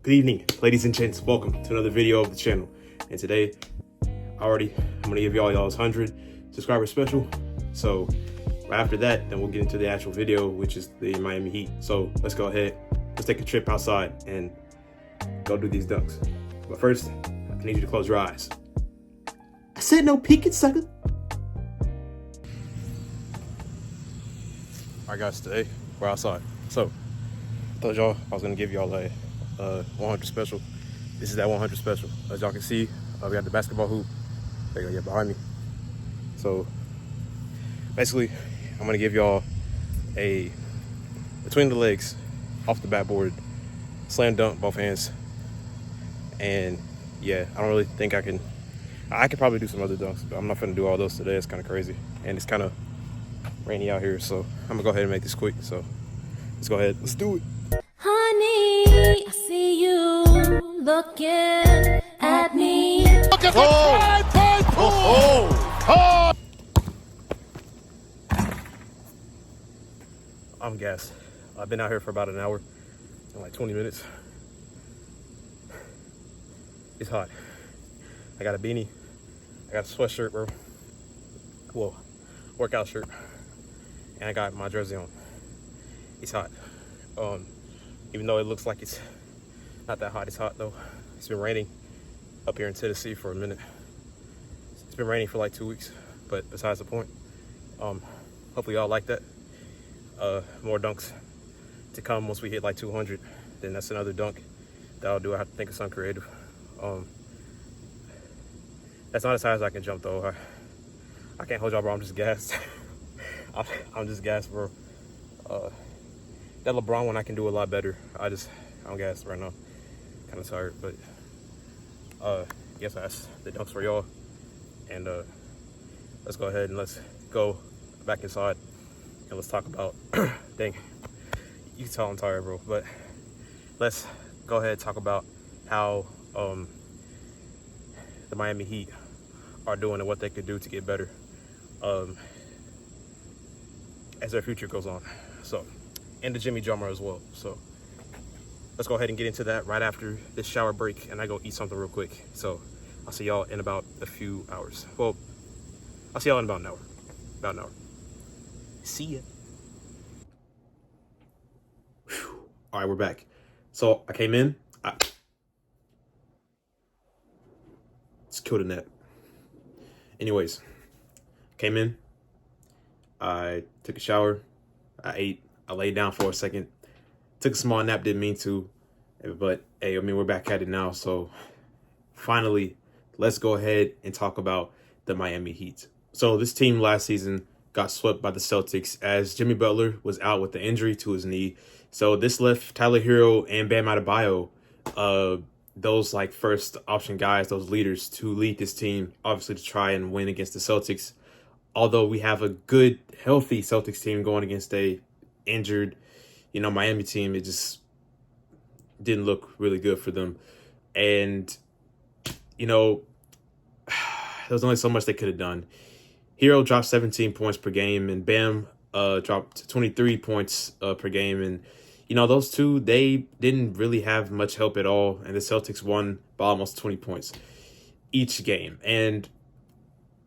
Good evening, ladies and gents. Welcome to another video of the channel. And today, I'm gonna give y'all's 100 subscriber special. So right after that, then we'll get into the actual video, which is the Miami Heat. So let's go ahead. Let's take a trip outside and go do these dunks. But first, I need you to close your eyes. I said no peeking, sucker. All right, guys, today we're outside. So I told y'all I was gonna give y'all a 100 special. This is that 100 special. As y'all can see, we got the basketball hoop. There you go, yeah, behind me. So basically, I'm gonna give y'all a between the legs, off the backboard, slam dunk, both hands. And yeah, I don't really think I could probably do some other dunks, but I'm not gonna do all those today. It's kind of crazy, and it's kind of rainy out here, so I'm gonna go ahead and make this quick. So let's go ahead, let's do it. Honey, I see you looking at me. Look at the tide pool! I'm gassed. I've been out here for about an hour and like 20 minutes. It's hot. I got a beanie. I got a sweatshirt, bro. Whoa, workout shirt. And I got my jersey on. It's hot. Even though it looks like it's not that hot, it's hot though. It's been raining up here in Tennessee for a minute. It's been raining for like 2 weeks, but besides the point. Hopefully y'all like that. More dunks to come once we hit like 200. Then that's another dunk that I'll do. I have to think of something creative. That's not as high as I can jump though. I can't hold y'all, bro. I'm just gassed. I'm just gassed, bro. That LeBron one I can do a lot better. I'm gassed right now. Kind of tired, but guess that's the dunks for y'all. And let's go ahead and let's go back inside and let's talk about. Dang, you can tell I'm tired, bro. But let's go ahead and talk about how the Miami Heat are doing and what they could do to get better as their future goes on. So, and the Jimmy drummer as well. So let's go ahead and get into that right after this shower break and I go eat something real quick. So I'll see y'all in about a few hours. Well, I'll see y'all in about an hour. About an hour. See ya. Whew. All right, we're back. So I came in. Let's kill the net. Anyways, came in. I took a shower. I ate. I laid down for a second. Took a small nap. Didn't mean to. But hey, I mean, we're back at it now. So finally, let's go ahead and talk about the Miami Heat. So this team last season got swept by the Celtics as Jimmy Butler was out with the injury to his knee. So this left Tyler Hero and Bam Adebayo, those like first option guys, those leaders to lead this team, obviously to try and win against the Celtics. Although we have a good, healthy Celtics team going against a injured, Miami team, it just didn't look really good for them. And, there was only so much they could have done. Hero dropped 17 points per game, and Bam dropped 23 points per game. And, those two, they didn't really have much help at all. And the Celtics won by almost 20 points each game. And,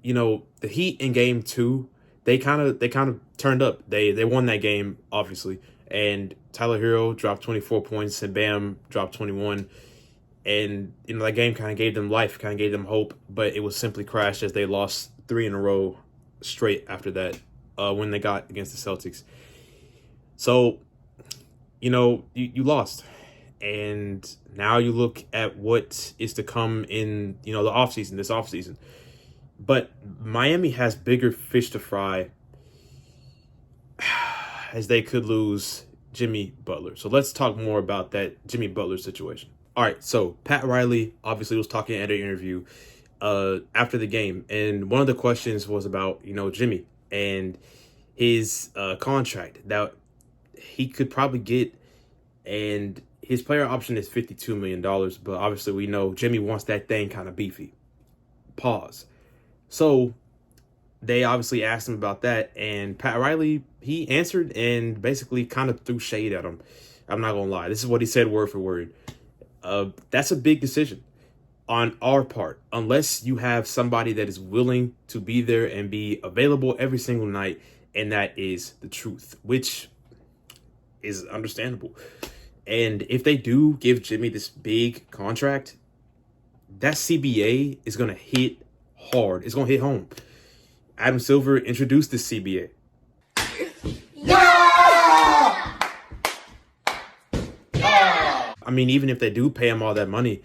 the Heat in game 2, they kind of turned up. They won that game, obviously. And Tyler Hero dropped 24 points and Bam dropped 21. And, that game kind of gave them life, kind of gave them hope. But it was simply crashed as they lost 3 in a row straight after that when they got against the Celtics. So, you lost. And now you look at what is to come in, the offseason, this offseason. But Miami has bigger fish to fry as they could lose Jimmy Butler. So let's talk more about that Jimmy Butler situation. All right, so Pat Riley obviously was talking at an interview after the game. And one of the questions was about, Jimmy and his contract that he could probably get. And his player option is $52 million. But obviously we know Jimmy wants that thing kind of beefy. Pause. So they obviously asked him about that, and Pat Riley, he answered and basically kind of threw shade at him. I'm not going to lie. This is what he said word for word. That's a big decision on our part, unless you have somebody that is willing to be there and be available every single night, and that is the truth, which is understandable. And if they do give Jimmy this big contract, that CBA is going to hit hard. It's going to hit home. Adam Silver introduced the CBA. I mean, even if they do pay him all that money,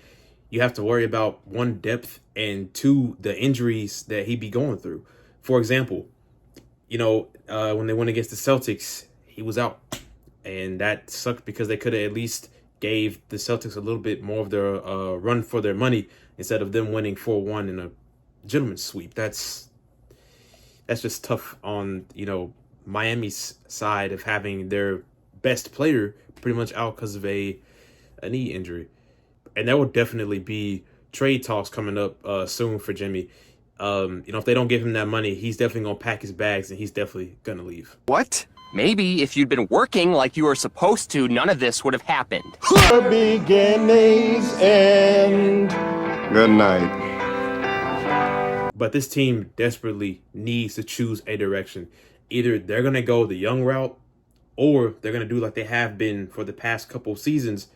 you have to worry about, one, depth, and two, the injuries that he be going through. For example, when they went against the Celtics, he was out. And that sucked because they could have at least gave the Celtics a little bit more of their run for their money instead of them winning 4-1 in a gentleman's sweep. That's just tough on, Miami's side of having their best player pretty much out because of a knee injury. And there will definitely be trade talks coming up soon for Jimmy. If they don't give him that money, he's definitely going to pack his bags and he's definitely going to leave. What? Maybe if you'd been working like you were supposed to, none of this would have happened. Beginnings end. Good night. But this team desperately needs to choose a direction. Either they're going to go the young route, or they're going to do like they have been for the past couple seasons,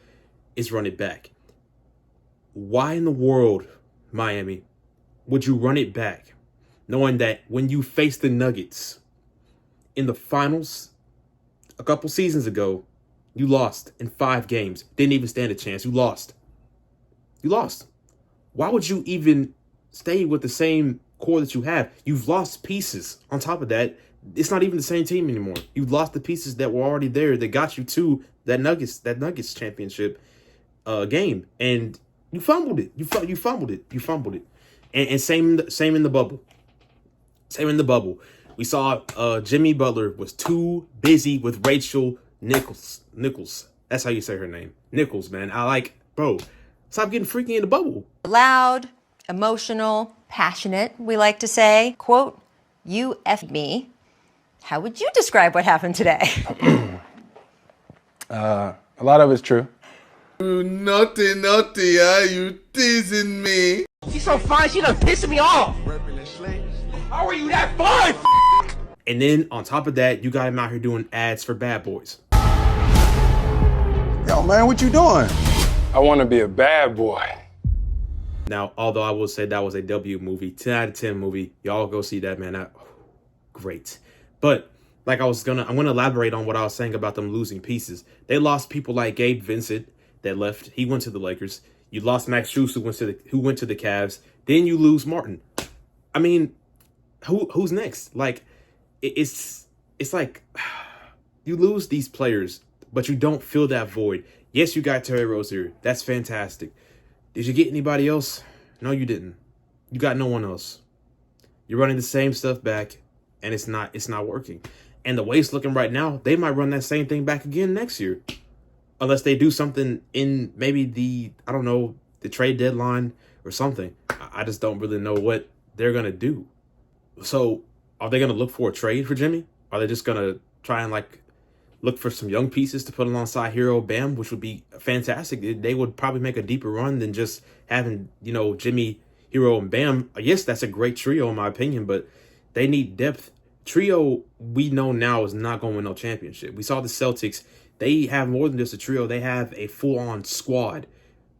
is run it back. Why in the world, Miami, would you run it back, knowing that when you face the Nuggets in the finals a couple seasons ago, you lost in 5 games. Didn't even stand a chance. You lost. Why would you even stay with the same core that you have? You've lost pieces. On top of that, it's not even the same team anymore. You've lost the pieces that were already there that got you to that Nuggets championship game, and you fumbled it. You fumbled it. And same in the bubble. We saw Jimmy Butler was too busy with Rachel Nichols. That's how you say her name. Nichols, man. Bro, stop getting freaky in the bubble. Loud, emotional, passionate, we like to say. Quote, "You F me." How would you describe what happened today? A lot of it's true. You naughty, you teasing me. She's so fine, she done pissing me off. How are you that fine? And then on top of that, you got him out here doing ads for Bad Boys. Yo, man, what you doing? I want to be a bad boy. Now, although I will say that was a W movie, 10 out of 10 movie. Y'all go see that, man. Great. But I'm going to elaborate on what I was saying about them losing pieces. They lost people like Gabe Vincent that left. He went to the Lakers. You lost Max Strus who went to the Cavs. Then you lose Martin. I mean, who's next? It's like you lose these players, but you don't fill that void. Yes, you got Terry Rozier. That's fantastic. Did you get anybody else? No, you didn't. You got no one else. You're running the same stuff back, and it's not working. And the way it's looking right now, they might run that same thing back again next year. Unless they do something in maybe the trade deadline or something. I just don't really know what they're going to do. So are they going to look for a trade for Jimmy? Are they just going to try and look for some young pieces to put alongside Hero Bam, which would be fantastic? They would probably make a deeper run than just having, Jimmy, Hero, and Bam. Yes, that's a great trio in my opinion, but they need depth. Trio, we know now, is not going to win no championship. We saw the Celtics. They have more than just a trio. They have a full-on squad,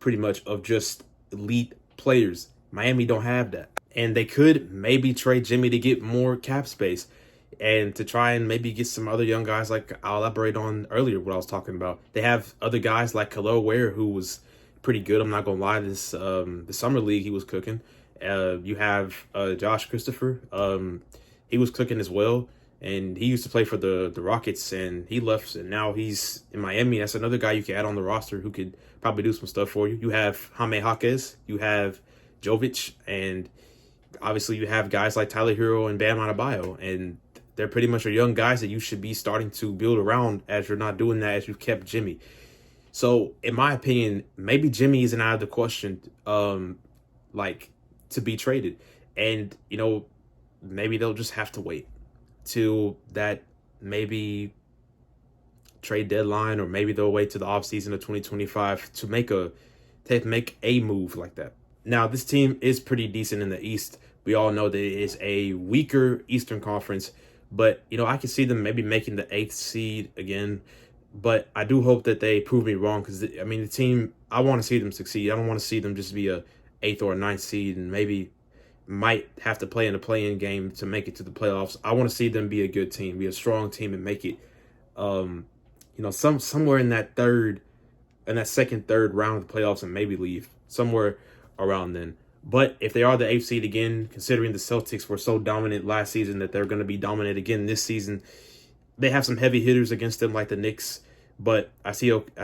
pretty much, of just elite players. Miami don't have that. And they could maybe trade Jimmy to get more cap space and to try and maybe get some other young guys like I'll elaborate on earlier what I was talking about. They have other guys like Khalil Ware, who was pretty good. I'm not going to lie. The summer league, he was cooking. You have Josh Christopher. He was cooking as well. And he used to play for the Rockets, and he left, and now he's in Miami. That's another guy you can add on the roster who could probably do some stuff for you. You have Jaime Jaquez, you have Jovic, and obviously you have guys like Tyler Hero and Bam Adebayo, and they're pretty much your young guys that you should be starting to build around as you're not doing that as you've kept Jimmy. So, in my opinion, maybe Jimmy isn't out of the question, to be traded. And, maybe they'll just have to wait till that maybe trade deadline, or maybe they'll wait to the offseason of 2025 to make a to make a move like that. Now, this team is pretty decent in the East. We all know that it is a weaker Eastern Conference, but, you know, I can see them maybe making the 8th seed again. But I do hope that they prove me wrong because, I mean, the team, I want to see them succeed. I don't want to see them just be a 8th or a 9th seed and maybe might have to play in a play-in game to make it to the playoffs. I want to see them be a good team, be a strong team, and make it, you know, somewhere in that second, third round of the playoffs and maybe leave somewhere around then. But if they are the 8th seed again, considering the Celtics were so dominant last season that they're going to be dominant again this season, they have some heavy hitters against them like the Knicks. But I see about to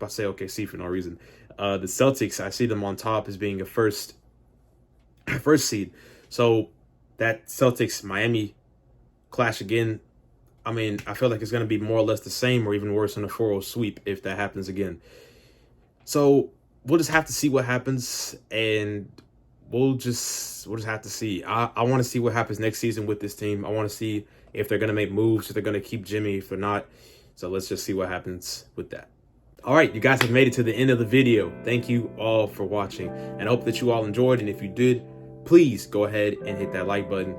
say OKC for no reason. The Celtics, I see them on top as being a first seed. So that Celtics Miami clash again, I mean, I feel like it's going to be more or less the same or even worse than a 4-0 sweep if that happens again. So we'll just have to see what happens, and we'll just have to see. I want to see what happens next season with this team. I want to see if they're going to make moves, if they're going to keep Jimmy, if they're not. So let's just see what happens with that. All right, you guys have made it to the end of the video. Thank you all for watching, and I hope that you all enjoyed. And if you did, please go ahead and hit that like button.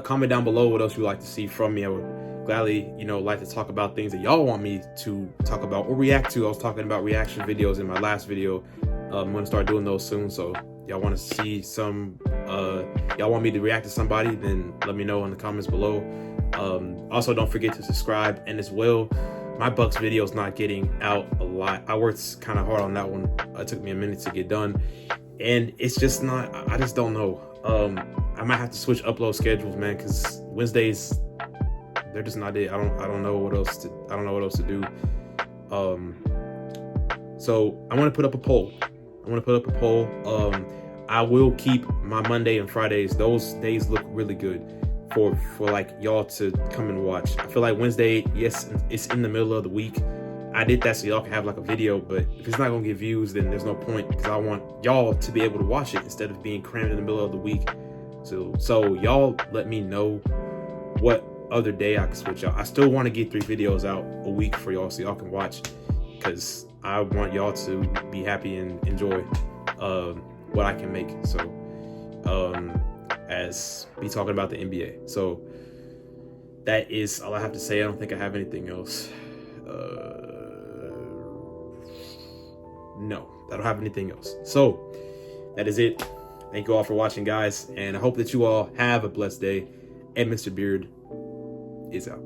Comment down below what else you'd like to see from me. I would gladly, you know, like to talk about things that y'all want me to talk about or react to. I was talking about reaction videos in my last video. I'm going to start doing those soon. So y'all want to see some, y'all want me to react to somebody, then let me know in the comments below. Also, don't forget to subscribe. And as well, my Bucks video is not getting out a lot. I worked kind of hard on that one. It took me a minute to get done. And it's just not, I just don't know. I might have to switch upload schedules, man, because Wednesdays, they're just not it. I don't know what else to do. So I want to put up a poll. I will keep my Monday and Fridays. Those days look really good for like y'all to come and watch. I feel like Wednesday, yes, it's in the middle of the week. I did that so y'all can have like a video, but if it's not gonna get views, then there's no point, because I want y'all to be able to watch it instead of being crammed in the middle of the week. So y'all let me know what other day I can switch out. I still want to get 3 videos out a week for y'all so y'all can watch, because I want y'all to be happy and enjoy what I can make. So as be talking about the NBA. So that is all I have to say. I don't think I have anything else. No, I don't have anything else. So that is it. Thank you all for watching, guys, and I hope that you all have a blessed day. And Mr. Beard is out.